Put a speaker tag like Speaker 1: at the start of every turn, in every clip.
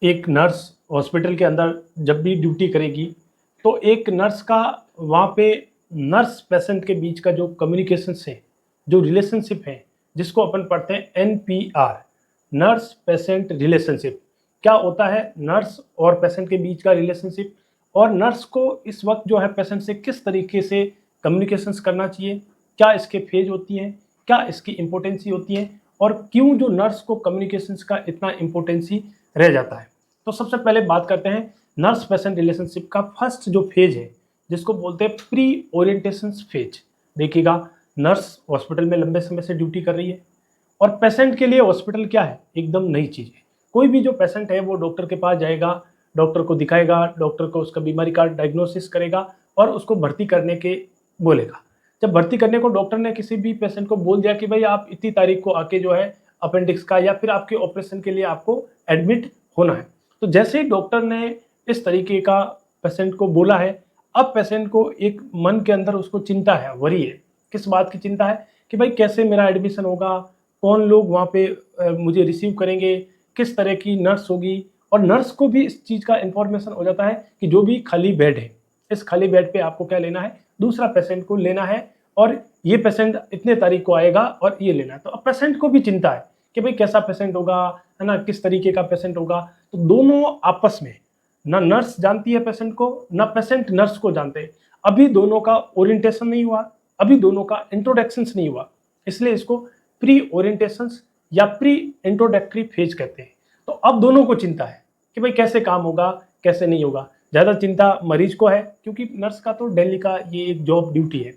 Speaker 1: एक nurse hospital के अंदर जब भी ड्यूटी करेगी तो एक नर्स का वहाँ पे नर्स पेशेंट के बीच का जो कम्युनिकेशन है, जो रिलेशनशिप है, जिसको अपन पढ़ते हैं NPR, नर्स पेशेंट रिलेशनशिप। क्या होता है नर्स और पेशेंट के बीच का रिलेशनशिप, और नर्स को इस वक्त जो है पेशेंट से किस तरीके से कम्युनिकेशंस करना चाहिए, क्या इसके फेज होती हैं, क्या इसकी इम्पोर्टेंसी होती है, और क्यों जो नर्स को कम्युनिकेशंस का इतना इम्पोर्टेंसी रह जाता है। तो सबसे पहले बात करते हैं नर्स पेशेंट रिलेशनशिप का फर्स्ट जो फेज है, जिसको बोलते हैं प्री ओरिएंटेशन फेज। देखिएगा, नर्स हॉस्पिटल में लंबे समय से ड्यूटी कर रही है और पेशेंट के लिए हॉस्पिटल क्या है, एकदम नई चीज़ है। कोई भी जो पेशेंट है वो डॉक्टर के पास जाएगा, डॉक्टर को दिखाएगा, डॉक्टर को उसका बीमारी का डायग्नोसिस करेगा और उसको भर्ती करने के बोलेगा। जब भर्ती करने को डॉक्टर ने किसी भी पेशेंट को बोल दिया कि भाई आप इतनी तारीख को आके जो है अपेंडिक्स का या फिर आपके ऑपरेशन के लिए आपको एडमिट होना है, तो जैसे ही डॉक्टर ने इस तरीके का पेशेंट को बोला है, अब पेशेंट को एक मन के अंदर उसको चिंता है, वरी है। किस बात की चिंता है कि भाई कैसे मेरा एडमिशन होगा, कौन लोग वहाँ पे मुझे रिसीव करेंगे, किस तरह की नर्स होगी। और नर्स को भी इस चीज़ का इंफॉर्मेशन हो जाता है कि जो भी खाली बेड है, इस खाली बेड पे आपको क्या लेना है, दूसरा पेशेंट को लेना है, और ये पेशेंट इतने तारीख को आएगा और ये लेना है। तो अब पेशेंट को भी चिंता है कि भाई कैसा पेशेंट होगा, है ना, किस तरीके का पेशेंट होगा। तो दोनों आपस में, ना नर्स जानती है पेशेंट को, ना पेशेंट नर्स को जानते हैं। अभी दोनों का ओरिएंटेशन नहीं हुआ, अभी दोनों का इंट्रोडक्शन नहीं हुआ, इसलिए इसको प्री ओरिएंटेशन या प्री इंट्रोडक्टरी फेज कहते हैं। तो अब दोनों को चिंता है कि भाई कैसे काम होगा, कैसे नहीं होगा। ज़्यादा चिंता मरीज को है, क्योंकि नर्स का तो डेली का ये एक जॉब ड्यूटी है,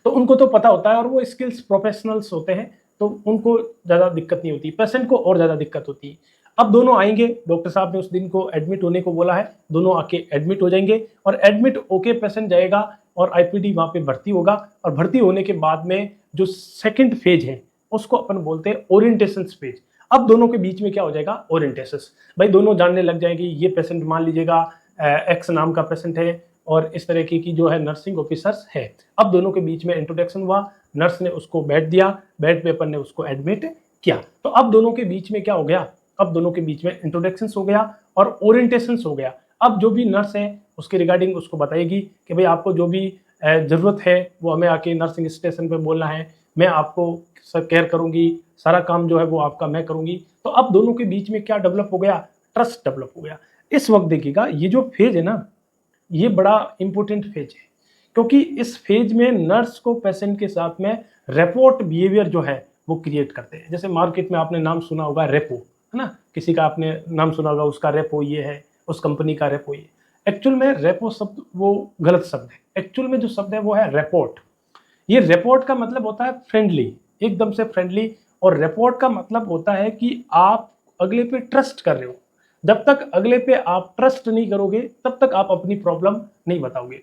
Speaker 1: तो उनको तो पता होता है और वो स्किल्स प्रोफेशनल्स होते हैं, तो उनको ज़्यादा दिक्कत नहीं होती। पेशेंट को और ज़्यादा दिक्कत होती है। अब दोनों आएंगे, डॉक्टर साहब ने उस दिन को एडमिट होने को बोला है, दोनों आके एडमिट हो जाएंगे और एडमिट होके पेशेंट जाएगा और आईपीडी वहाँ पे भर्ती होगा। और भर्ती होने के बाद में जो सेकंड फेज है उसको अपन बोलते हैं ओरिएंटेशन फेज। अब दोनों के बीच में क्या हो जाएगा, ओरिएंटेशन। भाई दोनों जानने लग जाएंगे, ये पेशेंट मान लीजिएगा एक्स नाम का पेशेंट है और इस तरह की जो है नर्सिंग ऑफिसर्स है। अब दोनों के बीच में इंट्रोडक्शन हुआ, नर्स ने उसको बेड दिया, बेड पे अपन ने उसको एडमिट किया। तो अब दोनों के बीच में क्या हो गया, अब दोनों के बीच में इंट्रोडक्शन हो गया और ओरिएंटेशन हो गया। अब जो भी नर्स है उसके रिगार्डिंग उसको बताएगी कि भाई आपको जो भी ज़रूरत है वो हमें आके नर्सिंग स्टेशन पे बोलना है, मैं आपको केयर करूंगी, सारा काम जो है वो आपका मैं करूंगी। तो अब दोनों के बीच में क्या डेवलप हो गया, ट्रस्ट डेवलप हो गया। इस वक्त देखिएगा, ये जो फेज है ना, ये बड़ा इंपॉर्टेंट फेज है, क्योंकि इस फेज में नर्स को पेशेंट के साथ में रेपोर्ट बिहेवियर जो है वो क्रिएट करते हैं। जैसे मार्केट में आपने नाम सुना होगा रेपो, है ना, किसी का आपने नाम सुना होगा, उसका रेपो ये है, उस कंपनी का रेपो ये। एक्चुअल में रेपो शब्द वो गलत शब्द है, एक्चुअल में जो शब्द है वो है रिपोर्ट। ये रिपोर्ट का मतलब होता है फ्रेंडली, एकदम से फ्रेंडली। और रिपोर्ट का मतलब होता है कि आप अगले पे ट्रस्ट कर रहे हो। जब तक अगले पे आप ट्रस्ट नहीं करोगे तब तक आप अपनी प्रॉब्लम नहीं बताओगे।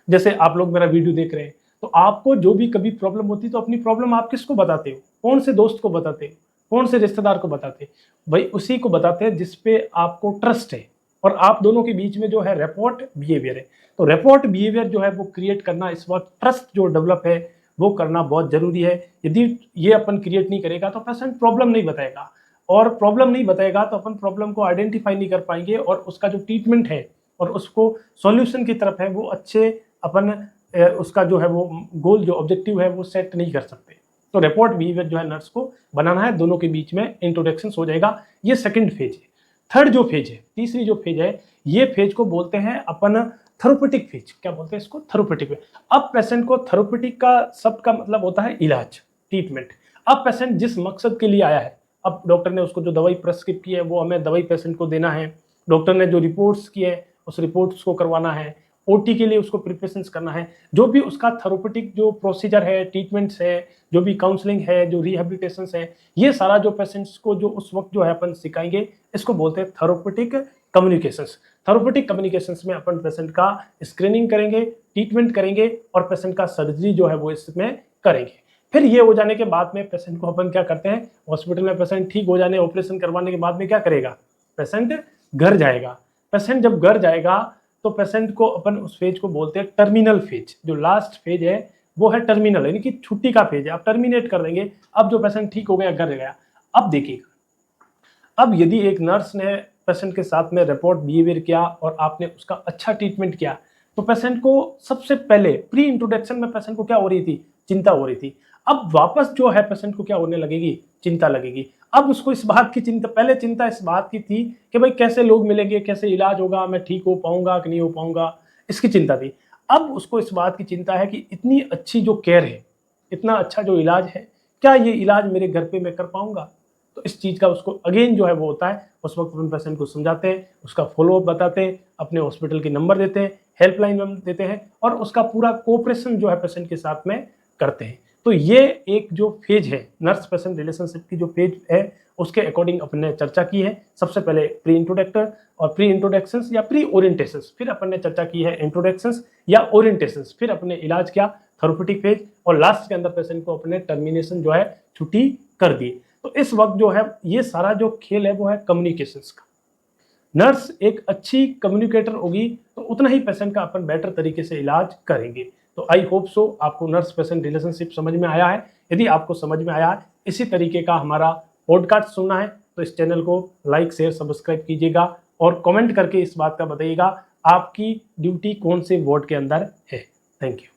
Speaker 1: जैसे आप लोग मेरा वीडियो देख रहे हैं, तो आपको जो भी कभी प्रॉब्लम होती है तो अपनी प्रॉब्लम आप किसको बताते हो, कौन से दोस्त को बताते हो, कौन से रिश्तेदार को बताते हैं, भाई उसी को बताते हैं जिसपे आपको ट्रस्ट है। और आप दोनों के बीच में जो है रेपोर्ट बिहेवियर है। तो रेपोर्ट बिहेवियर जो है वो क्रिएट करना, इस वक्त ट्रस्ट जो डेवलप है वो करना बहुत जरूरी है। यदि ये अपन क्रिएट नहीं करेगा तो पेशेंट प्रॉब्लम नहीं बताएगा, और प्रॉब्लम नहीं बताएगा तो अपन प्रॉब्लम को आइडेंटिफाई नहीं कर पाएंगे, और उसका जो ट्रीटमेंट है और उसको सॉल्यूशन की तरफ है वो अच्छे अपन उसका जो है वो गोल जो ऑब्जेक्टिव है वो सेट नहीं कर सकते। तो रिपोर्ट बिहेवियर जो है नर्स को बनाना है, दोनों के बीच में इंट्रोडक्शन हो जाएगा। ये सेकंड फेज है। थर्ड जो फेज है, तीसरी जो फेज है, ये फेज को बोलते हैं अपन थेरेप्यूटिक फेज। क्या बोलते हैं इसको, थेरेप्यूटिक फेज। अब पेशेंट को थेरेप्यूटिक का शब्द का मतलब होता है इलाज, ट्रीटमेंट। अब पेशेंट जिस मकसद के लिए आया है, अब डॉक्टर ने उसको जो दवाई प्रेस्क्रिप्ट की है वो हमें दवाई पेशेंट को देना है, डॉक्टर ने जो रिपोर्ट्स की है उस रिपोर्ट्स को करवाना है, ओटी के लिए उसको प्रिपरेशंस करना है, जो भी उसका थेरेप्यूटिक जो प्रोसीजर है, ट्रीटमेंट्स है, जो भी काउंसलिंग है, जो रिहेबिलिटेशन है, ये सारा जो पेशेंट्स को जो उस वक्त जो है अपन सिखाएंगे, इसको बोलते हैं थेरेप्यूटिक कम्युनिकेशंस। थेरेप्यूटिक कम्युनिकेशंस में अपन पेशेंट का स्क्रीनिंग करेंगे, ट्रीटमेंट करेंगे और पेशेंट का सर्जरी जो है वो इसमें करेंगे। फिर ये हो जाने के बाद में पेशेंट को अपन क्या करते हैं, हॉस्पिटल में पेशेंट ठीक हो जाने, ऑपरेशन करवाने के बाद में क्या करेगा, पेशेंट घर जाएगा। पेशेंट जब घर जाएगा तो पेशेंट को अपन उस फेज को बोलते हैं टर्मिनल फेज। जो लास्ट फेज है वो है टर्मिनल, यानी कि छुट्टी का फेज है, आप टर्मिनेट कर देंगे। अब जो पेशेंट ठीक हो गया, घर गया। अब देखिएगा, अब यदि एक नर्स ने पेशेंट के साथ में रिपोर्ट बिहेवियर किया और आपने उसका अच्छा ट्रीटमेंट किया, तो पेशेंट को सबसे पहले प्री इंट्रोडक्शन में पेशेंट को क्या हो रही थी, चिंता हो रही थी। अब वापस जो है पेशेंट को क्या होने लगेगी, चिंता लगेगी। अब उसको इस बात की चिंता, पहले चिंता इस बात की थी कि भाई कैसे लोग मिलेंगे, कैसे इलाज होगा, मैं ठीक हो पाऊंगा कि नहीं हो पाऊंगा, इसकी चिंता थी। अब उसको इस बात की चिंता है कि इतनी अच्छी जो केयर है, इतना अच्छा जो इलाज है, क्या ये इलाज मेरे घर पे मैं कर पाऊंगा। तो इस चीज़ का उसको अगेन जो है वो होता है, उस वक्त अपन पेशेंट को समझाते हैं, उसका फॉलोअप बताते हैं, अपने हॉस्पिटल के नंबर देते हैं, हेल्पलाइन नंबर देते हैं और उसका पूरा कोऑपरेशन जो है पेशेंट के साथ में करते हैं। तो ये एक जो फेज है नर्स पेशेंट रिलेशनशिप की, जो फेज है उसके अकॉर्डिंग अपन ने चर्चा की है। सबसे पहले प्री इंट्रोडक्टर और प्री इंट्रोडक्शंस या प्री ओरिएंटेशंस, फिर अपन ने चर्चा की है इंट्रोडक्शंस या ओरिएंटेशंस, फिर अपने इलाज किया थेरेप्यूटिक फेज और लास्ट के अंदर पेशेंट को अपने टर्मिनेशन जो है छुट्टी कर दी। तो इस वक्त जो है ये सारा जो खेल है वो है कम्युनिकेशंस का। नर्स एक अच्छी कम्युनिकेटर होगी तो उतना ही पेशेंट का अपन बेटर तरीके से इलाज करेंगे। तो आई होप सो आपको नर्स पेशेंट रिलेशनशिप समझ में आया है। यदि आपको समझ में आया है, इसी तरीके का हमारा पॉडकास्ट सुनना है तो इस चैनल को लाइक शेयर सब्सक्राइब कीजिएगा और कमेंट करके इस बात का बताइएगा आपकी ड्यूटी कौन से वार्ड के अंदर है। Thank you.